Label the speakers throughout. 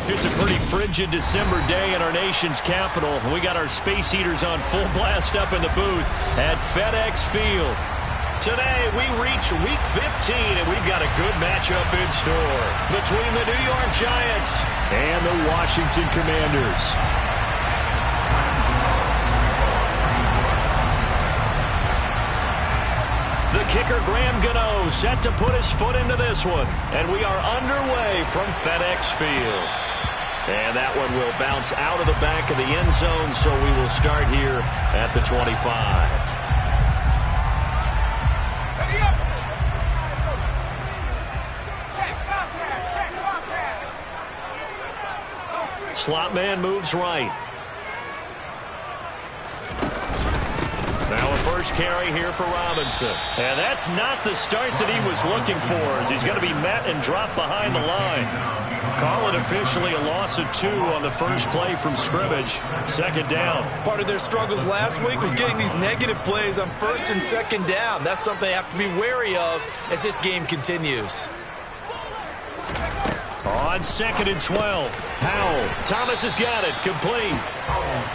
Speaker 1: It's a pretty frigid December day in our nation's capital. We got our space heaters on full blast up in the booth at FedEx Field. Today, we reach Week 15, and we've got a good matchup in store between the New York Giants and the Washington Commanders. The kicker, Graham Gano, set to put his foot into this one. And we are underway from FedEx Field. And that one will bounce out of the back of the end zone, so we will start here at the 25. Slot man moves right. Now a first carry here for Robinson. And that's not the start that he was looking for, as he's going to be met and dropped behind the line. Call it officially a loss of 2 on the first play from scrimmage. Second down.
Speaker 2: Part of their struggles last week was getting these negative plays on first and second down. That's something they have to be wary of as this game continues.
Speaker 1: On 2nd and 12, Powell. Thomas has got it. Complete.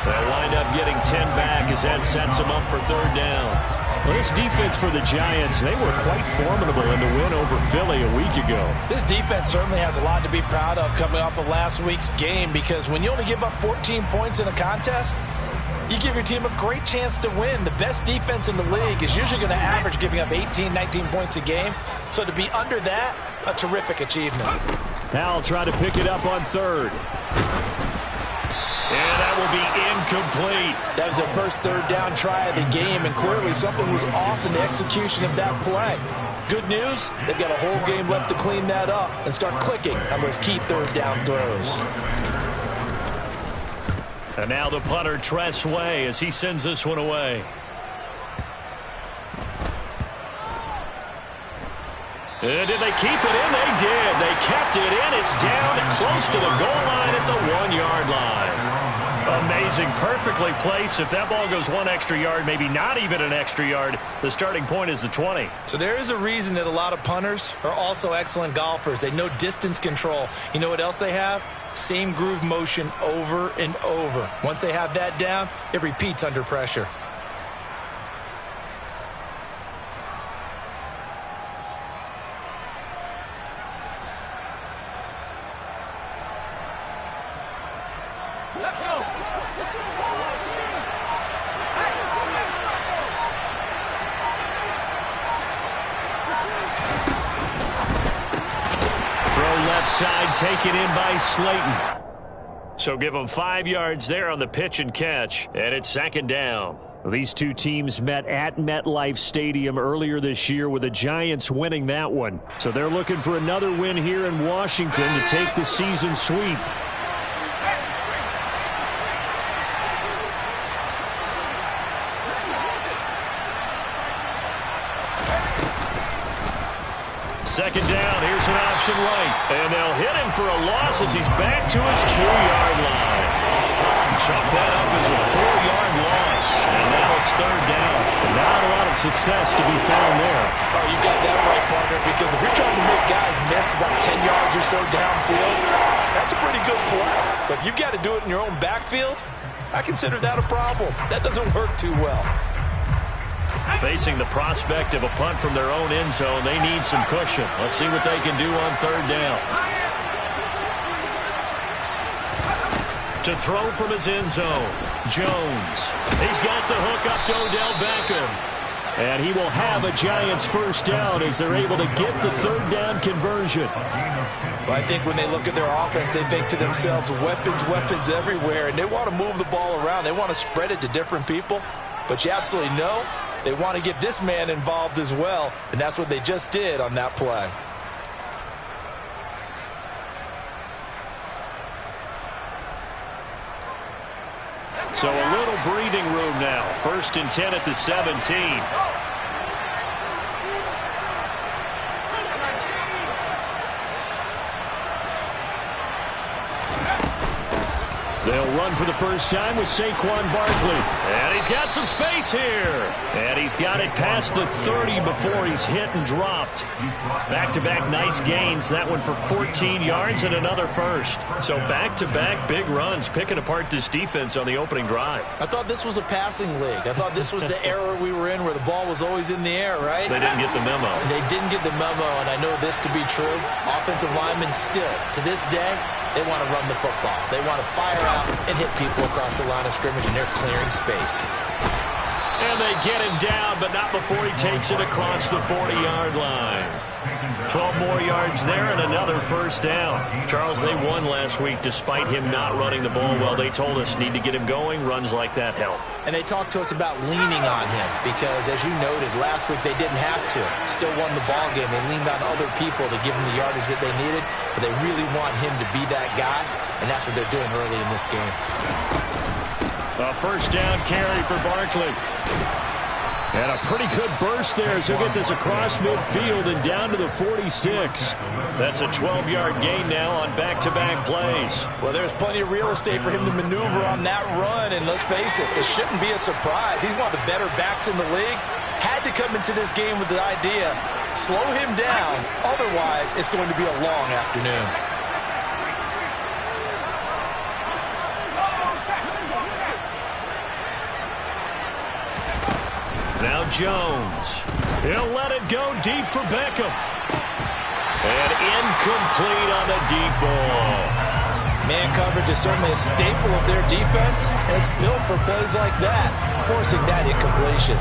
Speaker 1: They'll wind up getting 10 back as that sets him up for third down. Well, this defense for the Giants, they were quite formidable in the win over Philly a week ago.
Speaker 2: This defense certainly has a lot to be proud of coming off of last week's game, because when you only give up 14 points in a contest, you give your team a great chance to win. The best defense in the league is usually going to average giving up 18, 19 points a game. So to be under that, a terrific achievement.
Speaker 1: Powell trying to pick it up on third. And that will be incomplete.
Speaker 2: That was their first third down try of the game, and clearly something was off in the execution of that play. Good news, they've got a whole game left to clean that up and start clicking on those key third down throws.
Speaker 1: And now the punter, Tress Way, as he sends this one away. And did they keep it in? They did. They kept it in. It's down close to the goal line at the 1-yard line. Amazing. Perfectly placed. If that ball goes 1 extra yard, maybe not even an extra yard, the starting point is the 20.
Speaker 2: So there is a reason that a lot of punters are also excellent golfers. They know distance control. You know what else they have? Same groove motion over and over. Once they have that down, it repeats under pressure.
Speaker 1: Side taken in by Slayton. So give them 5 yards there on the pitch and catch, and it's second down. These two teams met at MetLife Stadium earlier this year, with the Giants winning that one. So they're looking for another win here in Washington to take the season sweep. Second down, here's an option right. And they'll hit him for a loss as he's back to his 2-yard line. Chalk that up as a 4-yard loss. And now it's third down. Not a lot of success to be found there.
Speaker 2: Oh, you got that right, partner, because if you're trying to make guys miss about 10 yards or so downfield, that's a pretty good play. But if you've got to do it in your own backfield, I consider that a problem. That doesn't work too well.
Speaker 1: Facing the prospect of a punt from their own end zone, they need some cushion. Let's see what they can do on third down. To throw from his end zone, Jones. He's got the hook up to Odell Beckham. And he will have a Giants first down as they're able to get the third down conversion.
Speaker 2: Well, I think when they look at their offense, they think to themselves, weapons, weapons everywhere, and they want to move the ball around. They want to spread it to different people. But you absolutely know they want to get this man involved as well, and that's what they just did on that play.
Speaker 1: So a little breathing room now. 1st and 10 at the 17. They'll run for the first time with Saquon Barkley. And he's got some space here. And he's got it past the 30 before he's hit and dropped. Back-to-back nice gains. That one for 14 yards and another first. So back-to-back big runs, picking apart this defense on the opening drive.
Speaker 2: I thought this was a passing league. I thought this was the era we were in where the ball was always in the air, right?
Speaker 1: They didn't get the memo.
Speaker 2: They didn't get the memo, and I know this to be true. Offensive linemen still, to this day, they want to run the football. They want to fire out and hit people across the line of scrimmage, and they're clearing space.
Speaker 1: And they get him down, but not before he takes it across the 40-yard line. 12 more yards there and another first down. Charles, they won last week despite him not running the ball well. They told us need to get him going. Runs like that help.
Speaker 2: And they talked to us about leaning on him because, as you noted, last week they didn't have to. Still won the ball game. They leaned on other people to give him the yardage that they needed, but they really want him to be that guy, and that's what they're doing early in this game.
Speaker 1: A first down carry for Barkley. And a pretty good burst there as he'll get this across midfield and down to the 46. That's a 12-yard gain now on back-to-back plays.
Speaker 2: Well, there's plenty of real estate for him to maneuver on that run, and let's face it, it shouldn't be a surprise. He's one of the better backs in the league. Had to come into this game with the idea, slow him down, otherwise it's going to be a long afternoon.
Speaker 1: Now Jones. He'll let it go deep for Beckham. And incomplete on the deep ball.
Speaker 2: Man coverage is certainly a staple of their defense. It's built for plays like that, forcing that incompletion.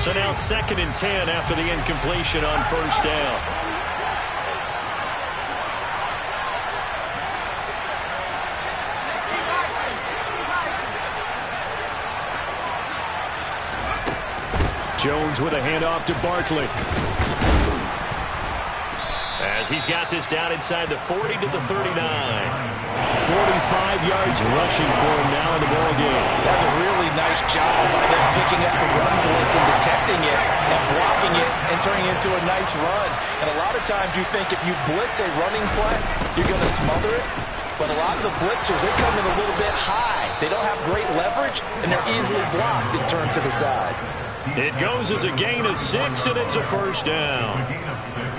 Speaker 1: So now 2nd and 10 after the incompletion on first down. Jones with a handoff to Barkley. As he's got this down inside the 40 to the 39. 45 yards rushing for him now in the ball game.
Speaker 2: That's a really nice job by them picking up the run blitz and detecting it and blocking it and turning it into a nice run. And a lot of times you think if you blitz a running play, you're going to smother it. But a lot of the blitzers, they come in a little bit high. They don't have great leverage, and they're easily blocked and turned to the side.
Speaker 1: It goes as a gain of 6, and it's a first down.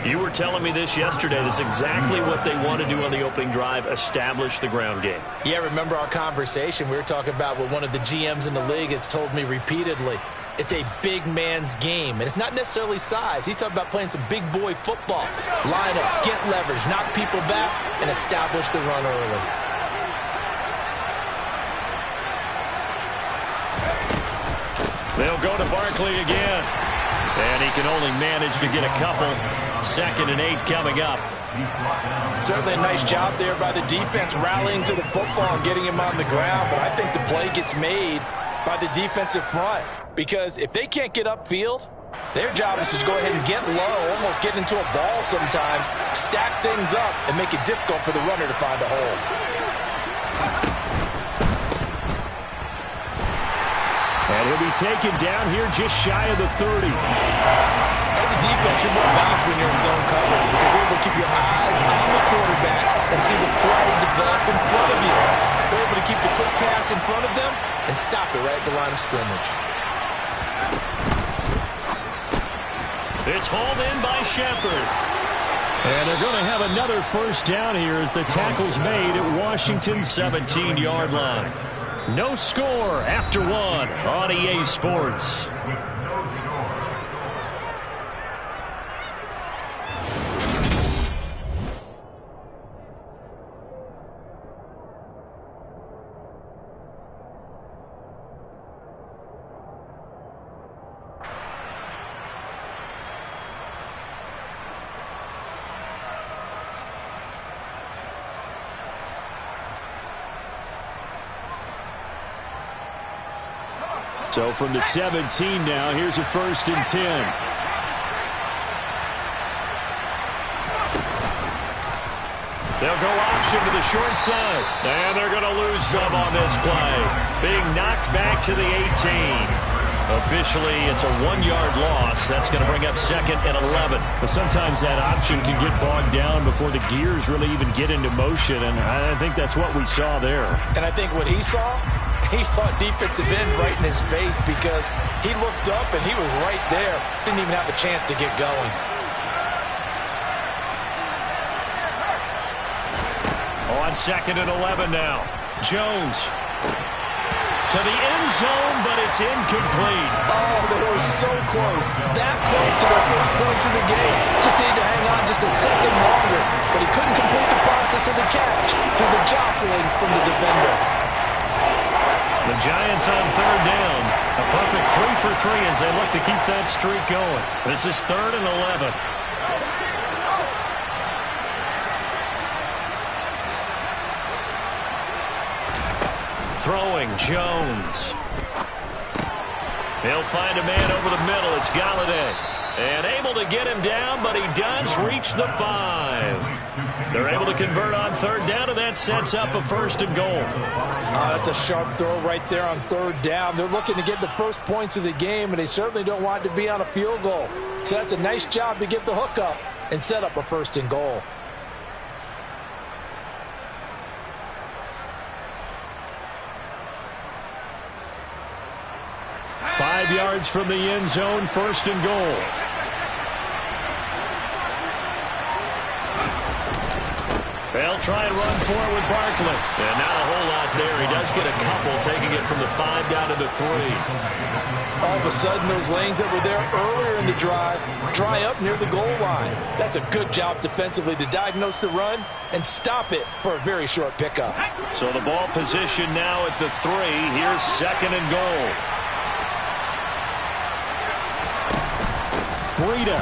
Speaker 1: You were telling me this yesterday. This is exactly what they want to do on the opening drive, establish the ground game.
Speaker 2: Yeah, remember our conversation? We were talking about what one of the GMs in the league has told me repeatedly. It's a big man's game, and it's not necessarily size. He's talking about playing some big boy football. Line up, get leverage, knock people back, and establish the run early.
Speaker 1: They'll go to Barkley again. And he can only manage to get a couple. 2nd and 8 coming up.
Speaker 2: Certainly a nice job there by the defense rallying to the football and getting him on the ground. But I think the play gets made by the defensive front. Because if they can't get upfield, their job is to go ahead and get low, almost get into a ball sometimes, stack things up, and make it difficult for the runner to find a hole.
Speaker 1: And he'll be taken down here just shy of the 30.
Speaker 2: As a defense, you're more balanced when you're in zone coverage because you're able to keep your eyes on the quarterback and see the play develop in front of you. You're able to keep the quick pass in front of them and stop it right at the line of scrimmage.
Speaker 1: It's hauled in by Shepard. And they're going to have another first down here as the tackle's made at Washington's 17-yard line. No score after 1 on EA Sports. So from the 17 now, here's a 1st and 10. They'll go option to the short side. And they're going to lose some on this play. Being knocked back to the 18. Officially, it's a 1-yard loss. That's going to bring up 2nd and 11.
Speaker 3: But sometimes that option can get bogged down before the gears really even get into motion, and I think that's what we saw there.
Speaker 2: And I think what he saw defensive end right in his face because he looked up and he was right there. Didn't even have a chance to get going.
Speaker 1: On 2nd and 11 now. Jones to the end zone, but it's incomplete.
Speaker 2: Oh, they were so close. That close to their first points in the game. Just needed to hang on just a second longer. But he couldn't complete the process of the catch through the jostling from the defender.
Speaker 1: The Giants on 3rd down. A perfect 3 for 3 as they look to keep that streak going. This is 3rd and 11. Throwing, Jones. He'll find a man over the middle. It's Galladay. And able to get him down, but he does reach the 5. They're able to convert on 3rd down, and that sets up a 1st and goal.
Speaker 2: That's a sharp throw right there on 3rd down. They're looking to get the first points of the game, and they certainly don't want it to be on a field goal. So that's a nice job to get the hook up and set up a 1st and goal.
Speaker 3: 5 yards from the end zone, 1st and goal.
Speaker 1: They'll try and run for it with Barkley. And not a whole lot there. He does get a couple, taking it from the 5 down to the 3.
Speaker 2: All of a sudden, those lanes that were there earlier in the drive dry up near the goal line. That's a good job defensively to diagnose the run and stop it for a very short pickup.
Speaker 1: So the ball position now at the 3. Here's 2nd and goal.
Speaker 3: Breida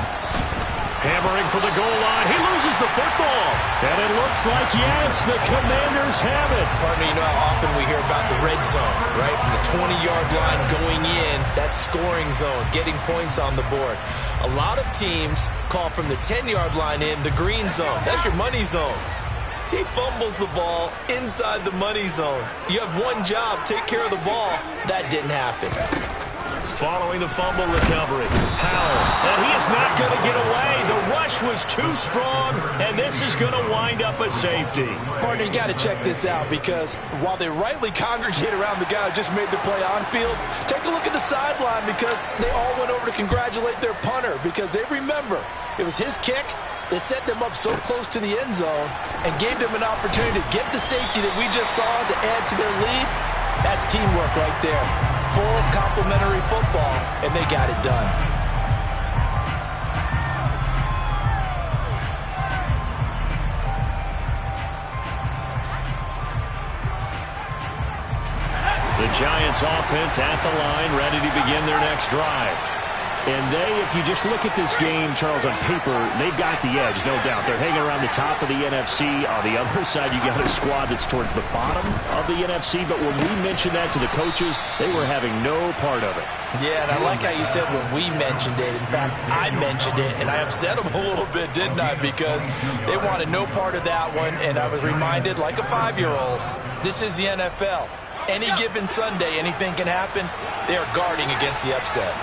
Speaker 1: hammering for the goal line. He loses the football.
Speaker 3: And it looks like, yes, the Commanders have it.
Speaker 2: Partner, you know how often we hear about the red zone, right? From the 20-yard line going in, that scoring zone, getting points on the board. A lot of teams call from the 10-yard line in the green zone. That's your money zone. He fumbles the ball inside the money zone. You have one job, take care of the ball. That didn't happen.
Speaker 1: Following the fumble recovery, Powell, and he is not going to get away. The rush was too strong, and this is going to wind up a safety.
Speaker 2: Partner, you got to check this out because while they rightly congregate around the guy who just made the play on field, take a look at the sideline because they all went over to congratulate their punter because they remember it was his kick that set them up so close to the end zone and gave them an opportunity to get the safety that we just saw to add to their lead. That's teamwork right there. Full complimentary football, and they got it done.
Speaker 1: The Giants offense at the line, ready to begin their next drive.
Speaker 3: And they, if you just look at this game, Charles, on paper, they've got the edge, no doubt. They're hanging around the top of the NFC. On the other side, you got a squad that's towards the bottom of the NFC. But when we mentioned that to the coaches, they were having no part of it.
Speaker 2: Yeah, and I like how you said when we mentioned it. In fact, I mentioned it, and I upset them a little bit, didn't I? Because they wanted no part of that one, and I was reminded, like a 5-year-old, this is the NFL. Any given Sunday, anything can happen. They are guarding against the upset.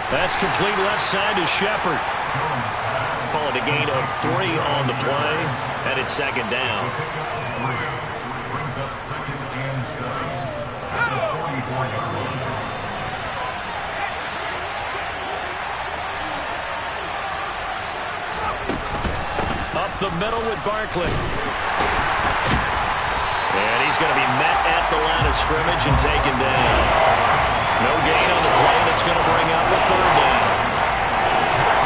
Speaker 1: That's complete left side to Shepard. Call it a gain of 3 on the play, and it's 2nd down. Up the middle with Barkley. And he's going to be met at the line of scrimmage and taken down. No gain on the play, and it's going to bring up a 3rd down.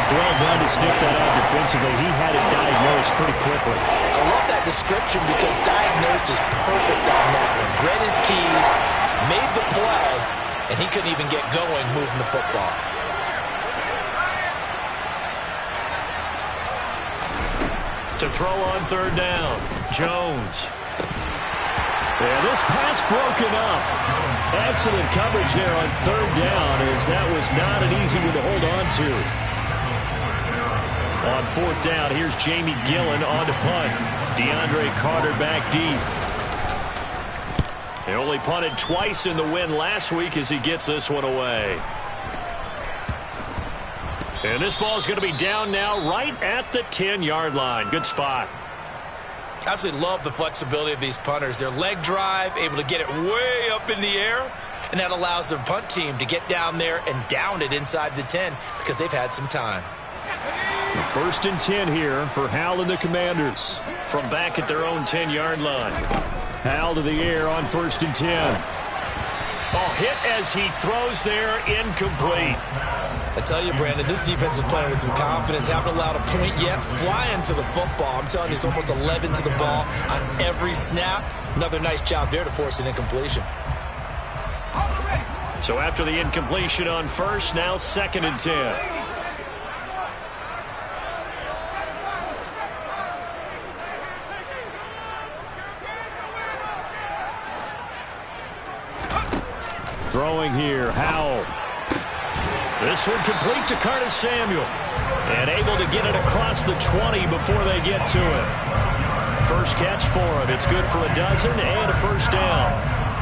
Speaker 3: Well done to sniff that out defensively. He had it diagnosed pretty quickly.
Speaker 2: I love that description because diagnosed is perfect on that one. Read his keys, made the play, and he couldn't even get going moving the football. To
Speaker 1: throw on 3rd down, Jones.
Speaker 3: And this pass broken up. Excellent coverage there on third down, as that was not an easy one to hold on to. On fourth down, here's Jamie Gillen on to punt. DeAndre Carter back deep. He only punted twice in the win last week as he gets this one away. And this ball is going to be down now right at the 10-yard line. Good spot.
Speaker 2: Absolutely love the flexibility of these punters. Their leg drive, able to get it way up in the air, and that allows the punt team to get down there and down it inside the 10 because they've had some time.
Speaker 3: First and 10 here for Hal and the Commanders from back at their own 10-yard line. Hal to the air on first and 10.
Speaker 1: Oh, hit as he throws there, incomplete.
Speaker 2: I tell you, Brandon, this defense is playing with some confidence. Haven't allowed a point yet. Flying to the football. I'm telling you, it's almost 11 to the ball on every snap. Another nice job there to force an incompletion.
Speaker 1: So after the incompletion on first, now second and 10.
Speaker 3: Throwing here, Howell.
Speaker 1: This one complete to Curtis Samuel. And able to get it across the 20 before they get to it. First catch for him. It's good for a dozen and a first down.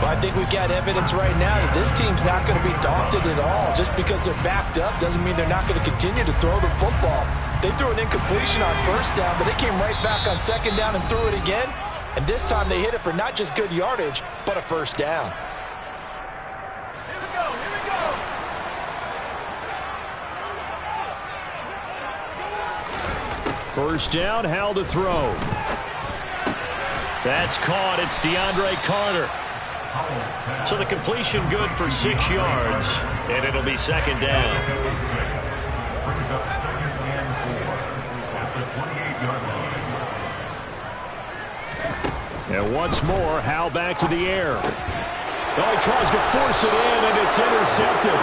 Speaker 2: Well, I think we've got evidence right now that this team's not going to be daunted at all. Just because they're backed up doesn't mean they're not going to continue to throw the football. They threw an incompletion on first down, but they came right back on second down and threw it again. And this time they hit it for not just good yardage, but a first down.
Speaker 3: First down, Hal to throw.
Speaker 1: That's caught. It's DeAndre Carter. So the completion good for 6 yards, and it'll be second down.
Speaker 3: And once more, Hal back to the air. Oh, he tries to force it in, and it's intercepted.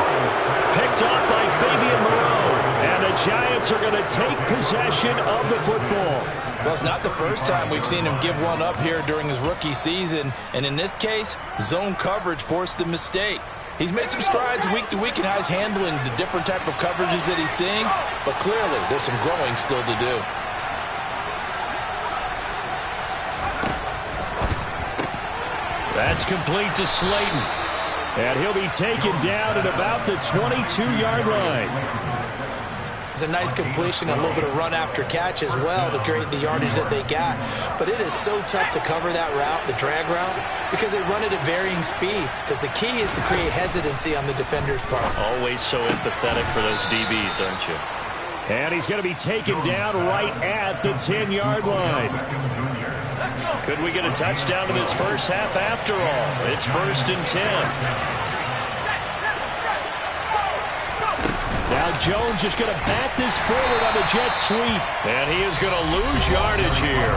Speaker 1: Picked up by Fabian Moreau.
Speaker 3: And the Giants are going to take possession of the football.
Speaker 2: Well, it's not the first time we've seen him give one up here during his rookie season. And in this case, zone coverage forced the mistake. He's made some strides week to week in how he's handling the different type of coverages that he's seeing. But clearly, there's some growing still to do.
Speaker 1: That's complete to Slayton.
Speaker 3: And he'll be taken down at about the 22-yard line.
Speaker 2: It's a nice completion, a little bit of run after catch as well to create the yardage that they got. But it is so tough to cover that route, the drag route, because they run it at varying speeds. Because the key is to create hesitancy on the defender's part.
Speaker 1: Always so empathetic for those DBs, aren't you?
Speaker 3: And he's going to be taken down right at the 10-yard line.
Speaker 1: Could we get a touchdown in this first half after all? It's first and 10.
Speaker 3: Now Jones just going to back this forward on the jet sweep.
Speaker 1: And he is going to lose yardage here.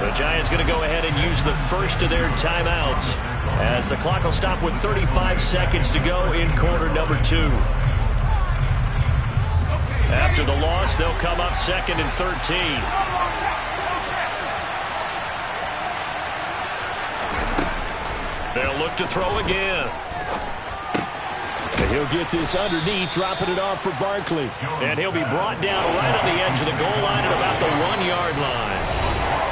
Speaker 1: The Giants going to go ahead and use the first of their timeouts as the clock will stop with 35 seconds to go in quarter number 2. After the loss, they'll come up second and 13. They'll look to throw again.
Speaker 3: And he'll get this underneath, dropping it off for Barkley.
Speaker 1: And he'll be brought down right on the edge of the goal line at about the 1-yard line.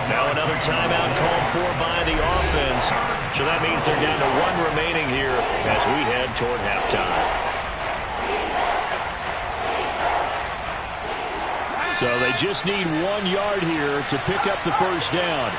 Speaker 1: Now another timeout called for by the offense. So that means they're down to 1 remaining here as we head toward halftime.
Speaker 3: So they just need 1 yard here to pick up the first down.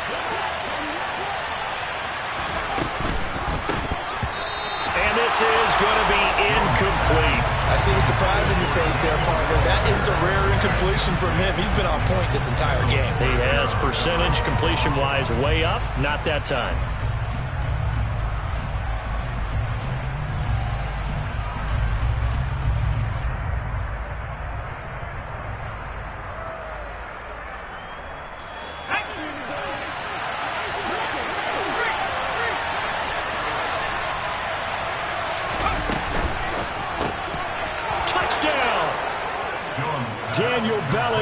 Speaker 1: This is going to be incomplete.
Speaker 2: I see the surprise in your face there, partner. That is a rare incompletion from him. He's been on point this entire game.
Speaker 1: He has percentage completion-wise way up. Not that time.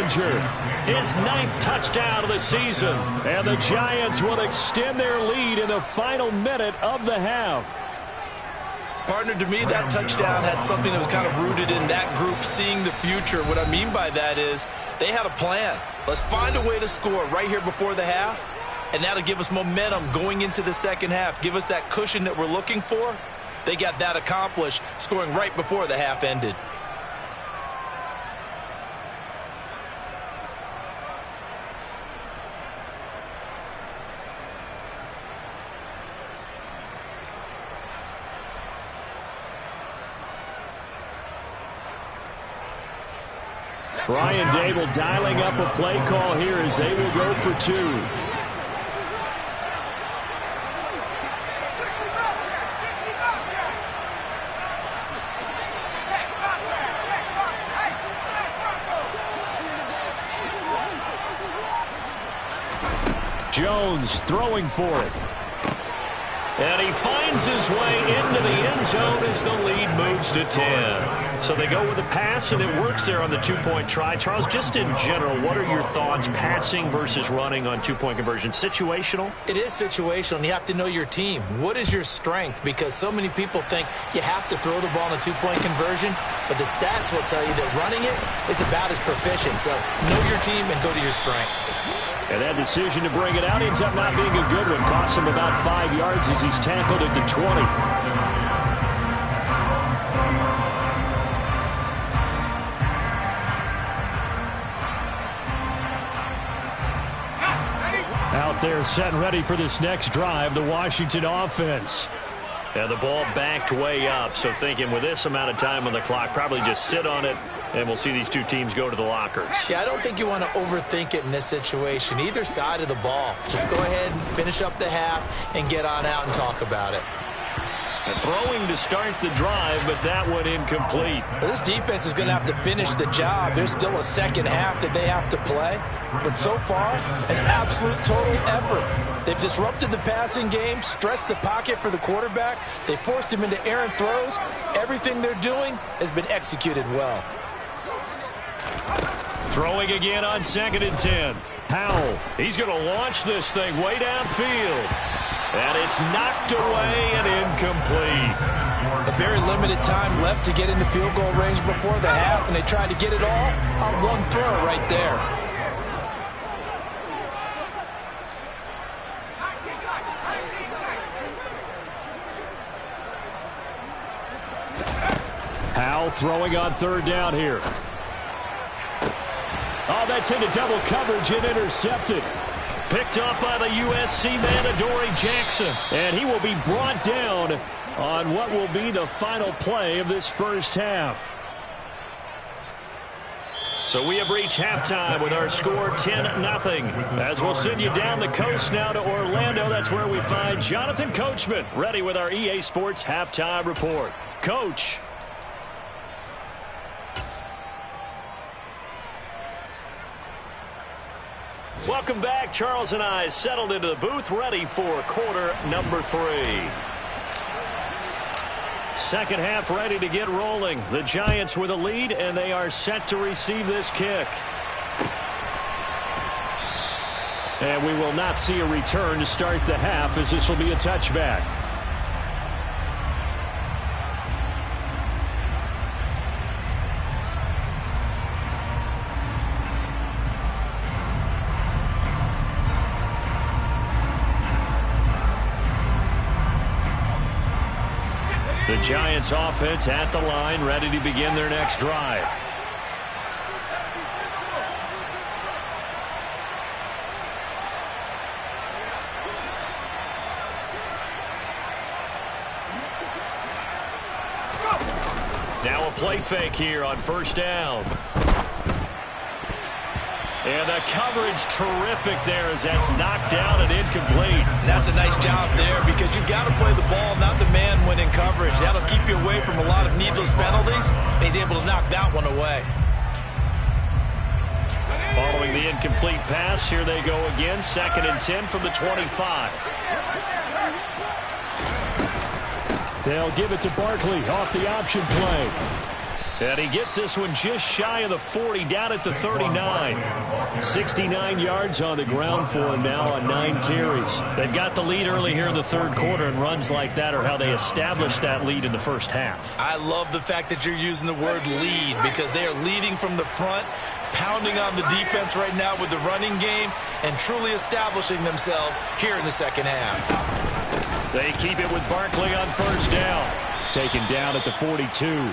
Speaker 1: Bellinger. His 9th touchdown of the season. And the Giants will extend their lead in the final minute of the half.
Speaker 2: Partner, to me, that touchdown had something that was kind of rooted in that group seeing the future. What I mean by that is they had a plan. Let's find a way to score right here before the half, and that'll give us momentum going into the second half, give us that cushion that we're looking for. They got that accomplished, scoring right before the half ended.
Speaker 1: Brian Dable dialing up a play call here as they will go for 2. Jones throwing for it. And he finds his way into the end zone as the lead moves to 10. So they go with the pass, and it works there on the 2-point try. Charles, just in general, what are your thoughts passing versus running on 2-point conversion? Situational?
Speaker 2: It is situational, and you have to know your team. What is your strength? Because so many people think you have to throw the ball in a 2-point conversion, but the stats will tell you that running it is about as proficient. So know your team and go to your strength.
Speaker 1: And that decision to bring it out ends up not being a good one. Costs him about 5 yards as he's tackled at the 20. Out there set and ready for this next drive, the Washington offense. And the ball backed way up, so thinking with this amount of time on the clock, probably just sit on it, and we'll see these two teams go to the lockers.
Speaker 2: Yeah, I don't think you want to overthink it in this situation. Either side of the ball. Just go ahead and finish up the half and get on out and talk about it.
Speaker 1: Throwing to start the drive, but that one incomplete.
Speaker 2: Well, this defense is going to have to finish the job. There's still a second half that they have to play. But so far, an absolute total effort. They've disrupted the passing game, stressed the pocket for the quarterback. They forced him into errant throws. Everything they're doing has been executed well.
Speaker 1: Throwing again on 2nd and 10. Powell, he's going to launch this thing way downfield. And it's knocked away and incomplete.
Speaker 2: A very limited time left to get into field goal range before the half, and they tried to get it all on one throw right there.
Speaker 1: Powell throwing on 3rd down here. Oh, that's into double coverage and intercepted. Picked up by the USC man, Adoree Jackson. And he will be brought down on what will be the final play of this first half. So we have reached halftime with our score 10-0. As we'll send you down the coast now to Orlando, that's where we find Jonathan Coachman, ready with our EA Sports halftime report. Coach. Welcome back. Charles and I settled into the booth, ready for quarter number 3. Second half ready to get rolling. The Giants with a lead, and they are set to receive this kick. And we will not see a return to start the half, as this will be a touchback. The Giants offense at the line, ready to begin their next drive. Now a play fake here on 1st down. And the coverage terrific there as that's knocked down and incomplete.
Speaker 2: That's a nice job there because you've got to play the ball, not the man when in coverage. That'll keep you away from a lot of needless penalties, and he's able to knock that one away.
Speaker 1: Following the incomplete pass, here they go again. 2nd and 10 from the 25. They'll give it to Barkley off the option play. And he gets this one just shy of the 40, down at the 39. 69 yards on the ground for him now on 9 carries. They've got the lead early here in the third quarter, and runs like that are how they established that lead in the first half.
Speaker 2: I love the fact that you're using the word lead, because they are leading from the front, pounding on the defense right now with the running game, and truly establishing themselves here in the second half.
Speaker 1: They keep it with Barkley on first down. Taken down at the 42.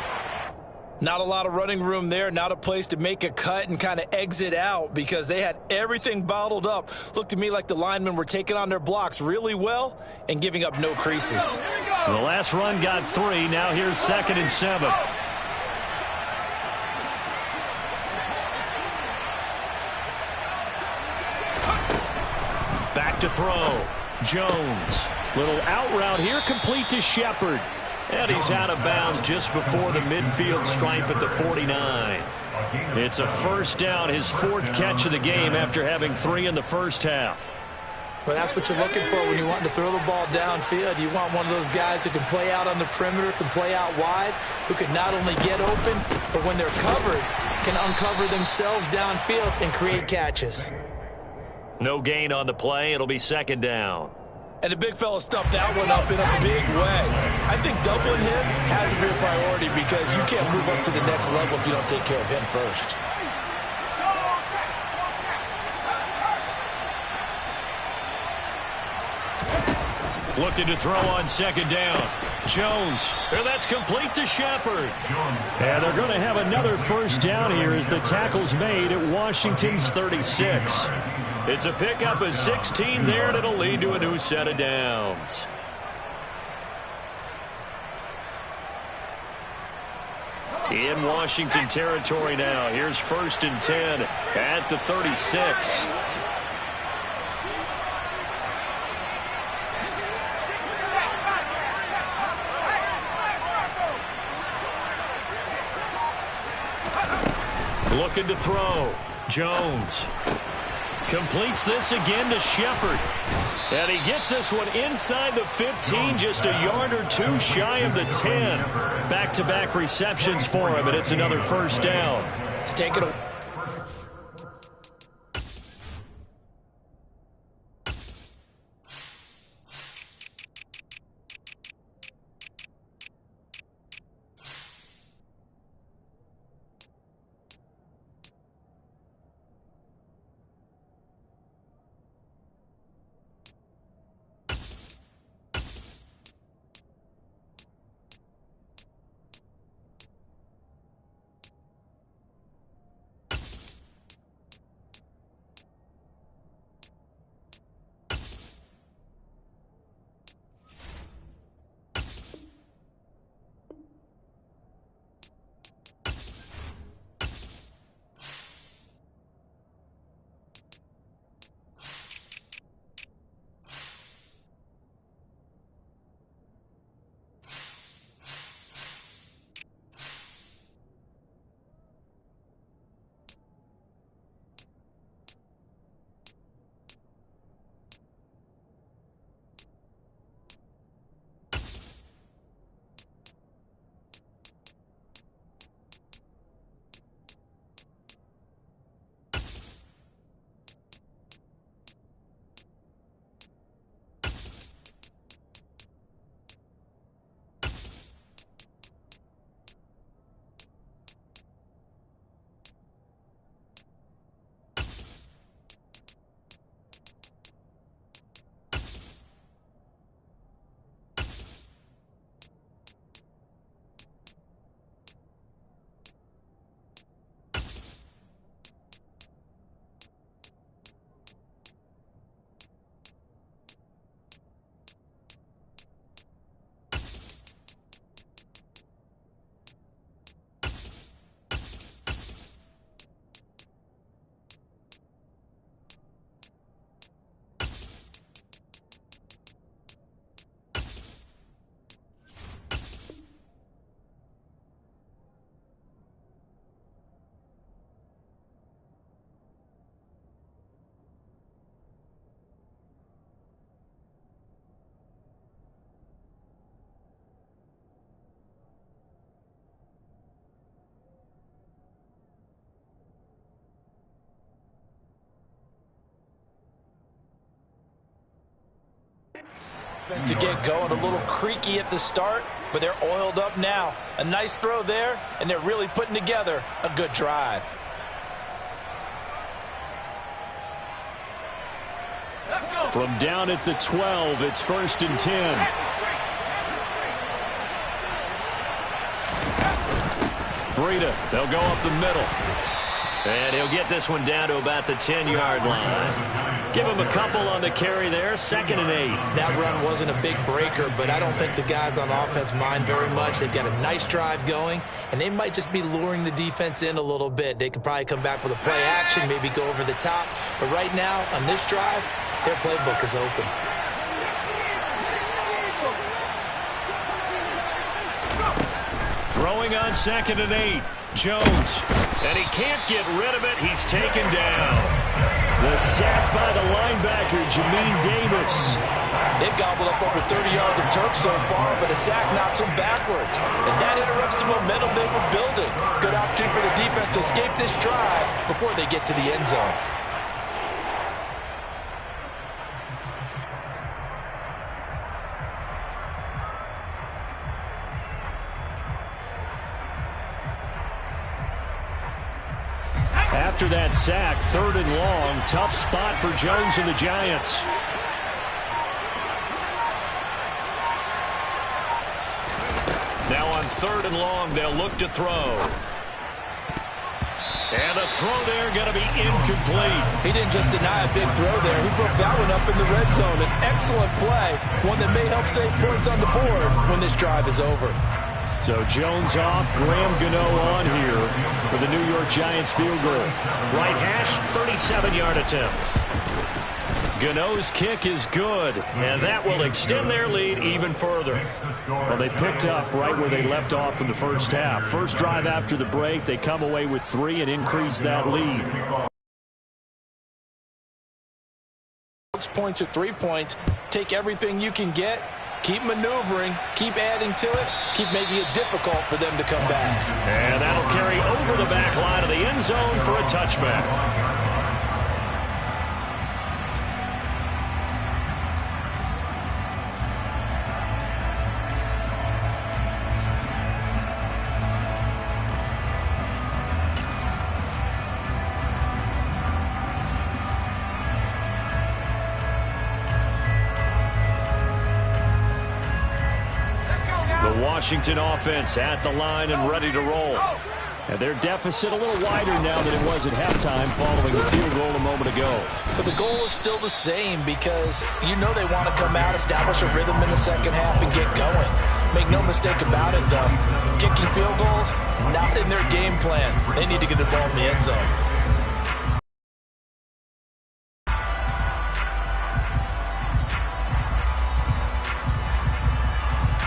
Speaker 2: Not a lot of running room there, not a place to make a cut and kind of exit out, because they had everything bottled up. Looked to me like the linemen were taking on their blocks really well and giving up no creases.
Speaker 1: The last run got 3. Now here's 2nd and 7. Back to throw. Jones. Little out route here, complete to Shepard. And he's out of bounds just before the midfield stripe at the 49. It's a first down, his 4th catch of the game after having 3 in the first half.
Speaker 2: Well, that's what you're looking for when you want to throw the ball downfield. You want one of those guys who can play out on the perimeter, can play out wide, who can not only get open, but when they're covered, can uncover themselves downfield and create catches.
Speaker 1: No gain on the play. It'll be 2nd down.
Speaker 2: And the big fella stuffed that one up in a big way. I think doubling him has to be a priority, because you can't move up to the next level if you don't take care of him first.
Speaker 1: Looking to throw on 2nd down. Jones. And that's complete to Shepard. And they're going to have another first down here as the tackle's made at Washington's 36. It's a pickup of 16 there, and it'll lead to a new set of downs. In Washington territory now. Here's 1st and 10 at the 36. Looking to throw. Jones. Completes this again to Shepard. And he gets this one inside the 15, just a yard or 2 shy of the 10. Back-to-back receptions for him, and it's another first down.
Speaker 2: He's taking a... To get going, a little creaky at the start, but they're oiled up now. A nice throw there, and they're really putting together a good drive.
Speaker 3: From down at the 12, it's 1st and 10. Breida, they'll go up the middle.
Speaker 1: And he'll get this one down to about the 10-yard line. Give him a couple on the carry there, 2nd and 8.
Speaker 2: That run wasn't a big breaker, but I don't think the guys on offense mind very much. They've got a nice drive going, and they might just be luring the defense in a little bit. They could probably come back with a play action, maybe go over the top. But right now, on this drive, their playbook is open.
Speaker 1: Throwing on 2nd and 8. Jones. And he can't get rid of it. He's taken down.
Speaker 3: The sack by the linebacker, Jamin Davis.
Speaker 2: They've gobbled up over 30 yards of turf so far, but a sack knocks them backwards. And that interrupts the momentum they were building. Good opportunity for the defense to escape this drive before they get to the end zone.
Speaker 3: After that sack, 3rd and long, tough spot for Jones and the Giants.
Speaker 1: Now on 3rd and long, they'll look to throw. And the throw there going to be incomplete.
Speaker 2: He didn't just deny a big throw there. He broke that one up in the red zone. An excellent play, one that may help save points on the board when this drive is over.
Speaker 3: So Jones off, Graham Gano on here for the New York Giants field goal.
Speaker 1: Right hash, 37-yard attempt. Gano's kick is good, and that will extend their lead even further.
Speaker 3: Well, they picked up right where they left off in the first half. First drive after the break, they come away with 3 and increase that lead.
Speaker 2: 6 points or 3 points. Take everything you can get. Keep maneuvering, keep adding to it, keep making it difficult for them to come back.
Speaker 1: And that'll carry over the back line of the end zone for a touchback. Washington offense at the line and ready to roll.
Speaker 3: And their deficit a little wider now than it was at halftime following the field goal a moment ago.
Speaker 2: But the goal is still the same because you know they want to come out, establish a rhythm in the second half, and get going. Make no mistake about it, though. Kicking field goals, not in their game plan. They need to get the ball in the end zone.